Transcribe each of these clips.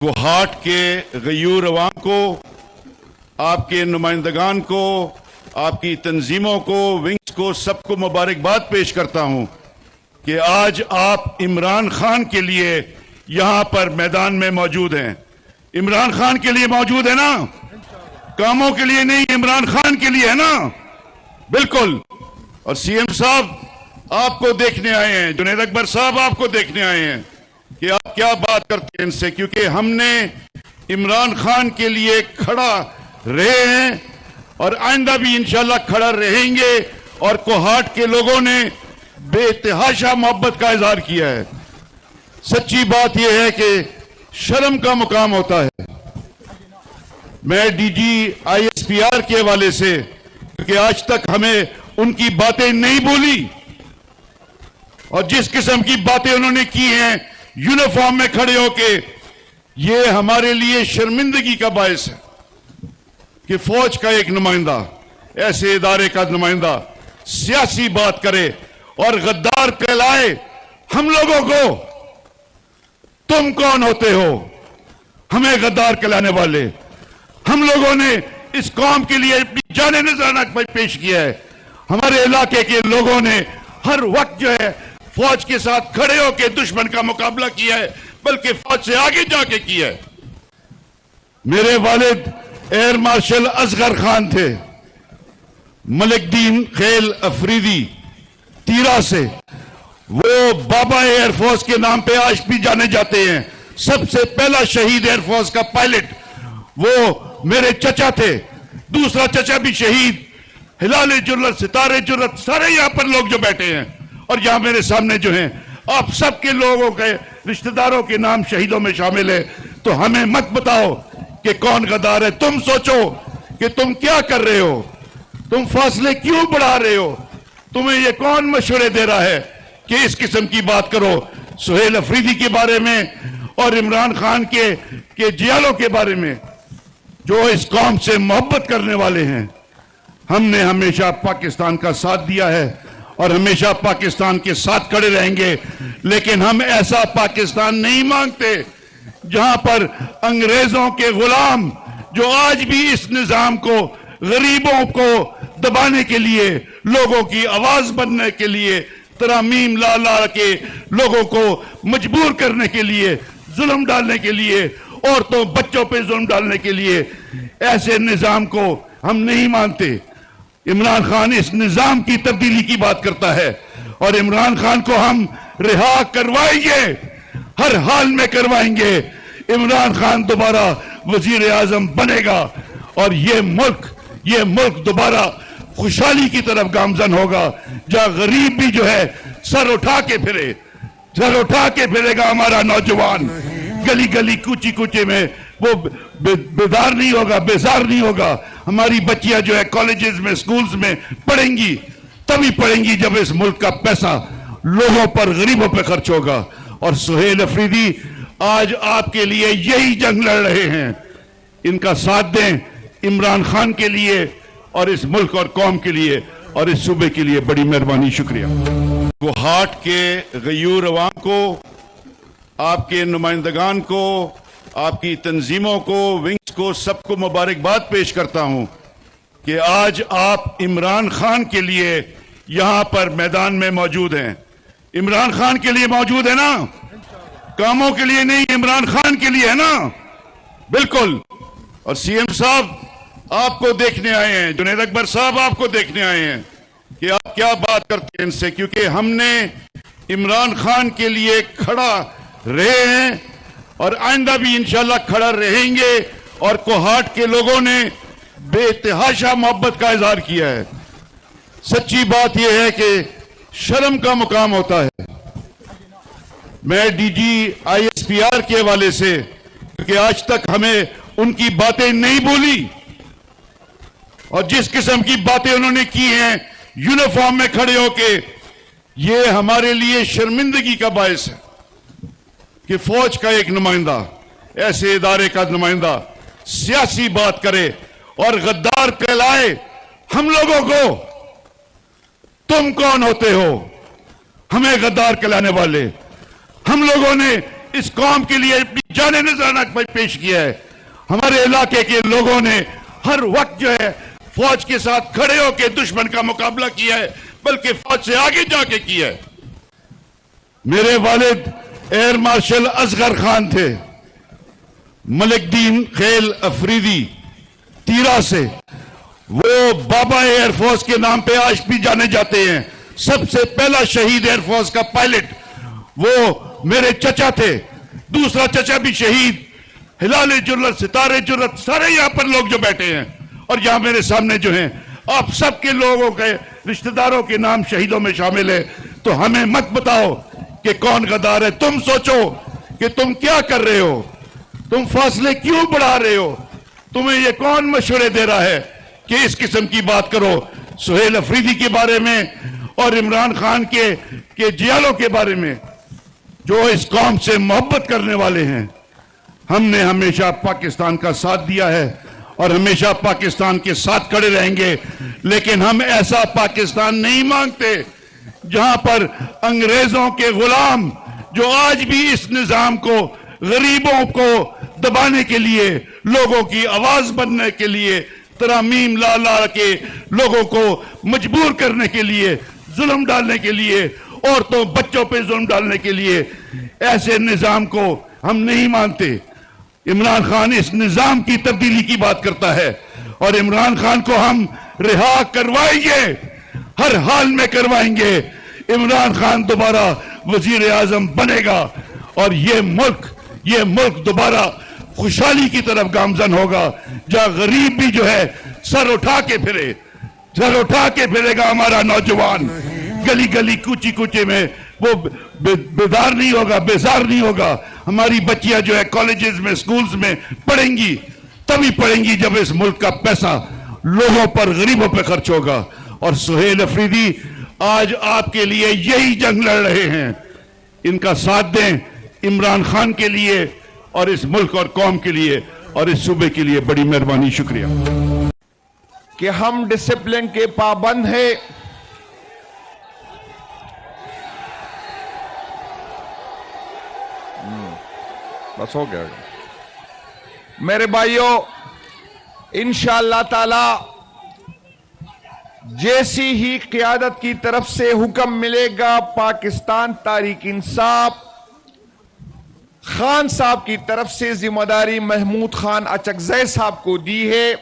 गुहाट के गयूर अवाम को, आपके नुमाइंदगान को, आपकी तंजीमों को, विंग्स को, सबको मुबारकबाद पेश करता हूं कि आज आप इमरान खान के लिए यहां पर मैदान में मौजूद हैं। इमरान खान के लिए मौजूद है ना? कामों के लिए नहीं, इमरान खान के लिए है ना? बिल्कुल। और सीएम साहब आपको देखने आए हैं, जुनैद अकबर साहब आपको देखने आए हैं कि आप क्या बात करते हैं इनसे, क्योंकि हमने इमरान खान के लिए खड़ा रहे हैं और आइंदा भी इंशाल्लाह खड़ा रहेंगे। और कोहाट के लोगों ने बेतहाशा मोहब्बत का इजहार किया है। सच्ची बात यह है कि शर्म का मुकाम होता है। मैं डीजी ISPR के हवाले से, क्योंकि आज तक हमें उनकी बातें नहीं बोली और जिस किस्म की बातें उन्होंने की हैं यूनिफॉर्म में खड़े होके, ये हमारे लिए शर्मिंदगी का बायस है कि फौज का एक नुमाइंदा, ऐसे इदारे का नुमाइंदा सियासी बात करे और गद्दार कहलाए हम लोगों को। तुम कौन होते हो हमें गद्दार कहलाने वाले? हम लोगों ने इस कौम के लिए जाने नजराना पेश किया है। हमारे इलाके के लोगों ने हर वक्त जो है फौज के साथ खड़े होकर दुश्मन का मुकाबला किया है, बल्कि फौज से आगे जाके किया है। मेरे वालिद एयर मार्शल असगर खान थे, मलिकदीन खेल अफरीदी तीरा से। वो बाबा एयरफोर्स के नाम पे आज भी जाने जाते हैं। सबसे पहला शहीद एयरफोर्स का पायलट वो मेरे चचा थे। दूसरा चचा भी शहीद, हिलाले जुर्रत, सितारे जुर्रत, सारे यहां पर लोग जो बैठे हैं और यहां मेरे सामने जो हैं, आप सबके लोगों के रिश्तेदारों के नाम शहीदों में शामिल है। तो हमें मत बताओ कि कौन गद्दार है। तुम सोचो कि तुम क्या कर रहे हो, तुम फासले क्यों बढ़ा रहे हो, तुम्हें ये कौन मशवरे दे रहा है कि इस किस्म की बात करो। सुहेल अफरीदी के बारे में और इमरान खान के जियालों के बारे में, जो इस कौम से मोहब्बत करने वाले हैं। हमने हमेशा पाकिस्तान का साथ दिया है और हमेशा पाकिस्तान के साथ खड़े रहेंगे, लेकिन हम ऐसा पाकिस्तान नहीं मांगते जहां पर अंग्रेजों के गुलाम, जो आज भी इस निजाम को, गरीबों को दबाने के लिए, लोगों की आवाज बनने के लिए, तरामीम ला ला के लोगों को मजबूर करने के लिए, जुल्म डालने के लिए, औरतों बच्चों पे जुल्म डालने के लिए, ऐसे निजाम को हम नहीं मानते। इमरान खान इस निजाम की तब्दीली की बात करता है और इमरान खान को हम रिहा करवाएंगे, हर हाल में करवाएंगे। इमरान खान दोबारा वजीर आजम बनेगा और ये मुल्क दोबारा खुशहाली की तरफ गामजन होगा, जहां गरीब भी जो है सर उठा के फिरेगा। हमारा नौजवान गली गली कूची कूचे में वो बेदार नहीं होगा, बेजार नहीं होगा। हमारी बच्चियां जो है कॉलेजेस में, स्कूल्स में पढ़ेंगी, तभी पढ़ेंगी जब इस मुल्क का पैसा लोगों पर, गरीबों पर खर्च होगा। और सुहेल अफरीदी आज आपके लिए यही जंग लड़ रहे हैं। इनका साथ दें इमरान खान के लिए और इस मुल्क और कौम के लिए और इस सूबे के लिए। बड़ी मेहरबानी, शुक्रिया। गुहाट के गयूर अवाम को, आपके नुमाइंदगान को, आपकी तंजीमों को, विंग्स को, सबको मुबारकबाद पेश करता हूं कि आज आप इमरान खान के लिए यहां पर मैदान में मौजूद हैं। इमरान खान के लिए मौजूद है ना? कामों के लिए नहीं, इमरान खान के लिए है ना? बिल्कुल। और सीएम साहब आपको देखने आए हैं, जुनैद अकबर साहब आपको देखने आए हैं कि आप क्या बात करते हैं इनसे, क्योंकि हमने इमरान खान के लिए खड़ा रहे हैं और आइंदा भी इंशाल्लाह खड़ा रहेंगे। और कोहाट के लोगों ने बेतहाशा मोहब्बत का इजहार किया है। सच्ची बात यह है कि शर्म का मुकाम होता है। मैं डीजी ISPR के हवाले से, क्योंकि आज तक हमें उनकी बातें नहीं बोली और जिस किस्म की बातें उन्होंने की हैं यूनिफॉर्म में खड़े होके, ये हमारे लिए शर्मिंदगी का बायस है कि फौज का एक नुमाइंदा, ऐसे इदारे का नुमाइंदा सियासी बात करे और गद्दार कहलाए हम लोगों को। तुम कौन होते हो हमें गद्दार कहलाने वाले? हम लोगों ने इस कौम के लिए जाने नजराना पेश किया है। हमारे इलाके के लोगों ने हर वक्त जो है फौज के साथ खड़े होकर दुश्मन का मुकाबला किया है, बल्कि फौज से आगे जाके किया है। मेरे वालिद एयर मार्शल असगर खान थे, मलिकदीन खेल अफरीदी तीरा से। वो बाबा एयरफोर्स के नाम पे आज भी जाने जाते हैं। सबसे पहला शहीद एयरफोर्स का पायलट वो मेरे चचा थे। दूसरा चचा भी शहीद, हिलाल जुर्रत, सितारे जुर्रत, सारे यहां पर लोग जो बैठे हैं और यहां मेरे सामने जो हैं, आप सबके लोगों के रिश्तेदारों के नाम शहीदों में शामिल है। तो हमें मत बताओ कि कौन गद्दार है। तुम सोचो कि तुम क्या कर रहे हो, तुम फासले क्यों बढ़ा रहे हो, तुम्हें ये कौन मशवरे दे रहा है कि इस किस्म की बात करो। सुहेल अफरीदी के बारे में और इमरान खान के जियालों के बारे में, जो इस कौम से मोहब्बत करने वाले हैं। हमने हमेशा पाकिस्तान का साथ दिया है और हमेशा पाकिस्तान के साथ खड़े रहेंगे, लेकिन हम ऐसा पाकिस्तान नहीं मांगते जहां पर अंग्रेजों के गुलाम, जो आज भी इस निजाम को, गरीबों को दबाने के लिए, लोगों की आवाज बनने के लिए, तरामीम ला ला के लोगों को मजबूर करने के लिए, जुल्म डालने के लिए, औरतों बच्चों पे जुल्म डालने के लिए, ऐसे निजाम को हम नहीं मानते। इमरान खान इस निजाम की तब्दीली की बात करता है और इमरान खान को हम रिहा करवाएंगे, हर हाल में करवाएंगे। इमरान खान दोबारा वजीर आजम बनेगा और ये मुल्क दोबारा खुशहाली की तरफ गामजन होगा, जहां गरीब भी जो है सर उठा के फिरेगा। हमारा नौजवान गली गली कूची कूचे में वो बेदार नहीं होगा, बेजार नहीं होगा। हमारी बच्चियां जो है कॉलेजेस में, स्कूल्स में पढ़ेंगी, तभी पढ़ेंगी जब इस मुल्क का पैसा लोगों पर, गरीबों पर खर्च होगा। और सुहेल अफरीदी आज आपके लिए यही जंग लड़ रहे हैं। इनका साथ दें इमरान खान के लिए और इस मुल्क और कौम के लिए और इस सूबे के लिए। बड़ी मेहरबानी, शुक्रिया। कि हम डिसिप्लिन के पाबंद हैं। बस हो गया मेरे भाइयों, इंशाअल्लाह ताला जैसी ही क़यादत की तरफ से हुक्म मिलेगा, पाकिस्तान तहरीक इंसाफ खान साहब की तरफ से जिम्मेदारी महमूद खान अचकजई साहब को दी है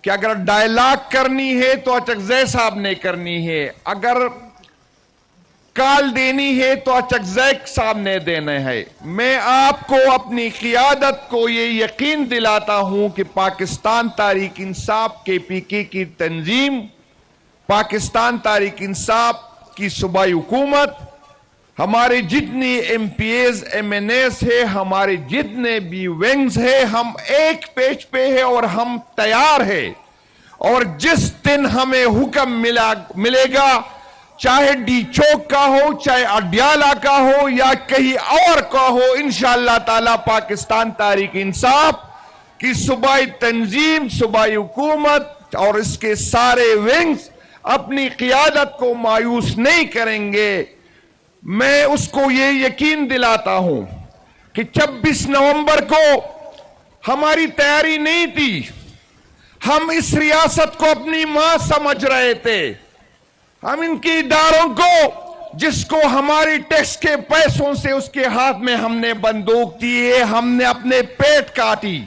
कि अगर डायलॉग करनी है तो अचकजई साहब ने करनी है, अगर काल देनी है तो अचकजई साहब ने देना है। मैं आपको अपनी क़यादत को ये यकीन दिलाता हूं कि पाकिस्तान तहरीक इंसाफ KPK की तंजीम, पाकिस्तान तहरीक इंसाफ की सूबाई हुकूमत, हमारे जितनी MPs MNAs है, हमारे जितने भी विंग्स है, हम एक पेज पे है और हम तैयार है। और जिस दिन हमें हुक्म मिलेगा, चाहे डी चौक का हो, चाहे अडियाला का हो या कहीं और का हो, इंशाअल्लाह ताला पाकिस्तान तहरीक इंसाफ की सूबाई तंजीम, सूबाई हुकूमत और इसके सारे विंग्स अपनी क़यादत को मायूस नहीं करेंगे। मैं उसको ये यकीन दिलाता हूं कि 26 नवंबर को हमारी तैयारी नहीं थी। हम इस रियासत को अपनी मां समझ रहे थे। हम इनके इदारों को, जिसको हमारी टैक्स के पैसों से उसके हाथ में हमने बंदूक दी है, हमने अपने पेट काटी।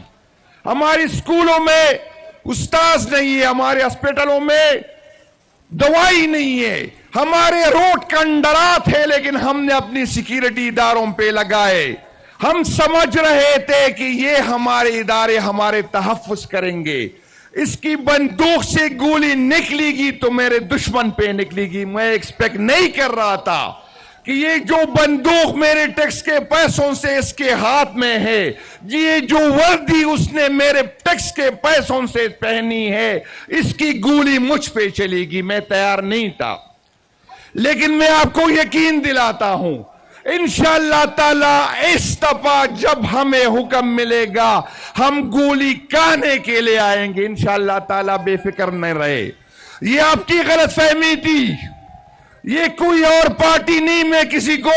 हमारी स्कूलों में उस्ताद नहीं है, हमारे अस्पतालों में दवाई नहीं है, हमारे रोड कंडरात है, लेकिन हमने अपनी सिक्योरिटी इदारों पे लगाए। हम समझ रहे थे कि ये हमारे इदारे हमारे तहफ्फुज करेंगे। इसकी बंदूक से गोली निकलेगी तो मेरे दुश्मन पे निकलेगी। मैं एक्सपेक्ट नहीं कर रहा था कि ये जो बंदूक मेरे टैक्स के पैसों से इसके हाथ में है, ये जो वर्दी उसने मेरे टैक्स के पैसों से पहनी है, इसकी गोली मुझ पे चलेगी। मैं तैयार नहीं था, लेकिन मैं आपको यकीन दिलाता हूं इंशाअल्लाह ताला इस दफा जब हमें हुक्म मिलेगा, हम गोली कहने के लिए आएंगे। इंशाअल्लाह ताला बेफिक्र न रहे। ये आपकी गलत फहमी थी, ये कोई और पार्टी नहीं। मैं किसी को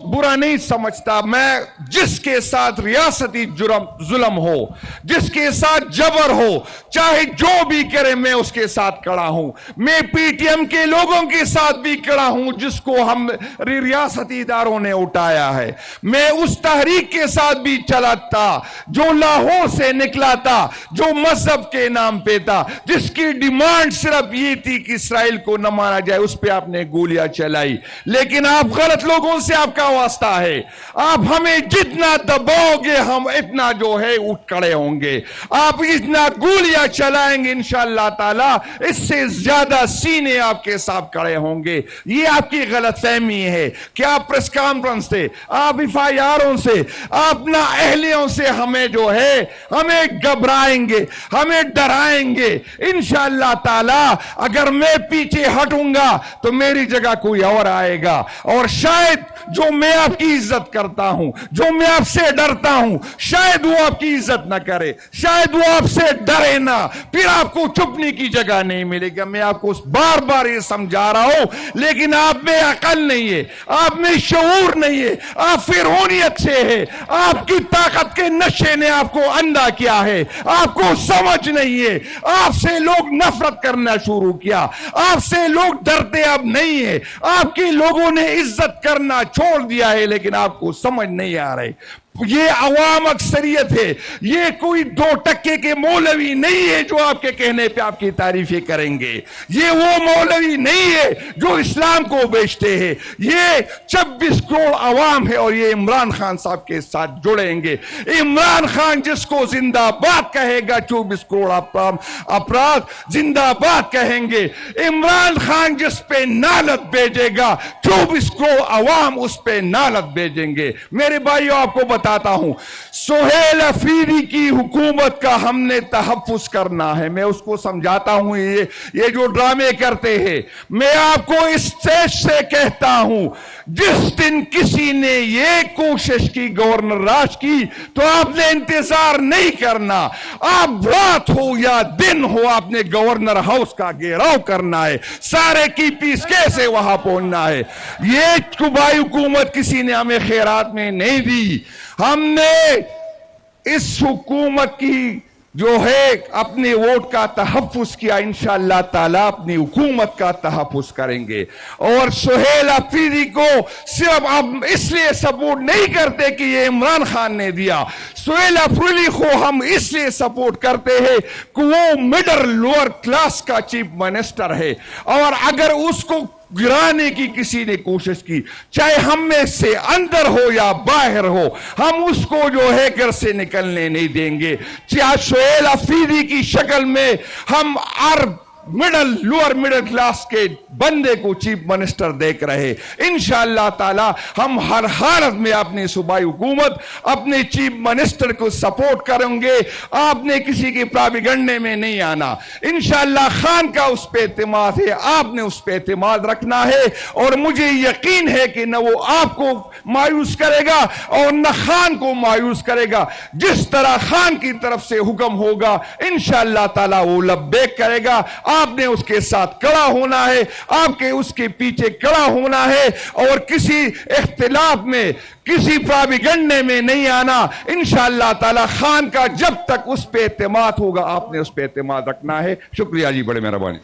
बुरा नहीं समझता। मैं जिसके साथ रियासती जुल्म हो, जिसके साथ जबर हो, चाहे जो भी करे, मैं उसके साथ खड़ा हूं। मैं पीटीएम के लोगों के साथ भी खड़ा हूं जिसको हम रियासती इदारों ने उठाया है। मैं उस तहरीक के साथ भी चला था जो लाहौर से निकला था, जो मजहब के नाम पे था, जिसकी डिमांड सिर्फ ये थी कि इसराइल को न मारा जाए। उस पे आपने गोलियां चलाई, लेकिन आप गलत लोगों से आपका वास्ता है। आप हमें जितना दबाओगे हम इतना जो है उठ खड़े होंगे। आप इतना गोलियां चलाएंगे इंशाअल्लाह ताला, इससे ज्यादा सीने आपके साथ खड़े होंगे। ये आपकी गलतफहमी है कि आप प्रेस कॉन्फ्रेंस से, आप एफआईआरों से, अपना अहलियों से हमें जो है हमें घबराएंगे, हमें डराएंगे। इंशाअल्लाह ताला अगर मैं पीछे हटूंगा तो मेरी जगह कोई और आएगा, और शायद जो मैं आपकी इज्जत करता हूं, जो मैं आपसे डरता हूं, शायद वो आपकी इज्जत ना करे, शायद वो आपसे डरे ना, फिर आपको छुपने की जगह नहीं मिलेगा। मैं आपको बार बार ये समझा रहा हूं, लेकिन आप में अकल नहीं है, आप में शऊर नहीं है, आप फिरौनियत से है। आपकी ताकत के नशे ने आपको अंधा किया है, आपको समझ नहीं है। आपसे लोग नफरत करना शुरू किया, आपसे लोग डरते अब नहीं है, आपके लोगों ने इज्जत करना छोड़ दिया है, लेकिन आपको समझ नहीं आ रही। ये अवाम अक्सरियत है, ये कोई 2% के मौलवी नहीं है जो आपके कहने पे आपकी तारीफें करेंगे। ये वो मौलवी नहीं है जो इस्लाम को बेचते हैं। ये 26 करोड़ अवाम है और ये इमरान खान साहब के साथ जुड़ेंगे। इमरान खान जिसको जिंदाबाद कहेगा 24 करोड़ अपराध जिंदाबाद कहेंगे। इमरान खान जिस पे नालत भेजेगा 24 करोड़ अवाम उस पे नालत भेजेंगे। मेरे भाइयों, आपको बताता हूं, सुहेल अफरीदी की हुकूमत का हमने तहफ्फुज करना है। मैं उसको समझाता हूं, ये जो ड्रामे करते हैं, मैं आपको इस स्टेज से कहता हूं, जिस दिन किसी ने ये कोशिश की गवर्नर राज की, तो आपने इंतजार नहीं करना। आप रात हो या दिन हो, आपने गवर्नर हाउस का घेराव करना है, सारे की पीस कैसे वहां पहुंचना है। ये कुबाई हुकूमत किसी ने हमें खैरात में नहीं दी। हमने इस हुकूमत की जो है अपने वोट का तहफ्फुज किया। इंशाअल्लाह ताला अपनी हुकूमत का तहफ्फुज करेंगे। और सुहेल अफरीदी को सिर्फ अब इसलिए सपोर्ट नहीं करते कि ये इमरान खान ने दिया, सुहेल अफरीदी को हम इसलिए सपोर्ट करते हैं कि वो मिडिल लोअर क्लास का चीफ मिनिस्टर है, और अगर उसको गिराने की किसी ने कोशिश की, चाहे हम में से अंदर हो या बाहर हो, हम उसको जो है घर से निकलने नहीं देंगे। चाहे सुहेल अफरीदी की शक्ल में हम लोअर मिडिल क्लास के बंदे को चीफ मिनिस्टर देख रहे। इंशाअल्लाह ताला हम हर हालत में अपनी सूबाई हुकूमत, अपने चीफ मिनिस्टर को सपोर्ट करेंगे। आपने किसी के प्रोपेगेंडे में नहीं आना। इंशाअल्लाह खान का उस पे एतमाद है, आपने उस पे एतमाद रखना है, और मुझे यकीन है कि न वो आपको मायूस करेगा और न खान को मायूस करेगा। जिस तरह खान की तरफ से हुक्म होगा इंशाअल्लाह ताला वो लब्बैक करेगा। आपने उसके साथ खड़ा होना है, आपके उसके पीछे खड़ा होना है, और किसी इख्तिलाफ में, किसी प्रोपेगेंडे में नहीं आना। इंशाअल्लाह ताला खान का जब तक उस पे एतमाद होगा, आपने उस पे एतमाद रखना है। शुक्रिया जी, बड़े मेहरबानी।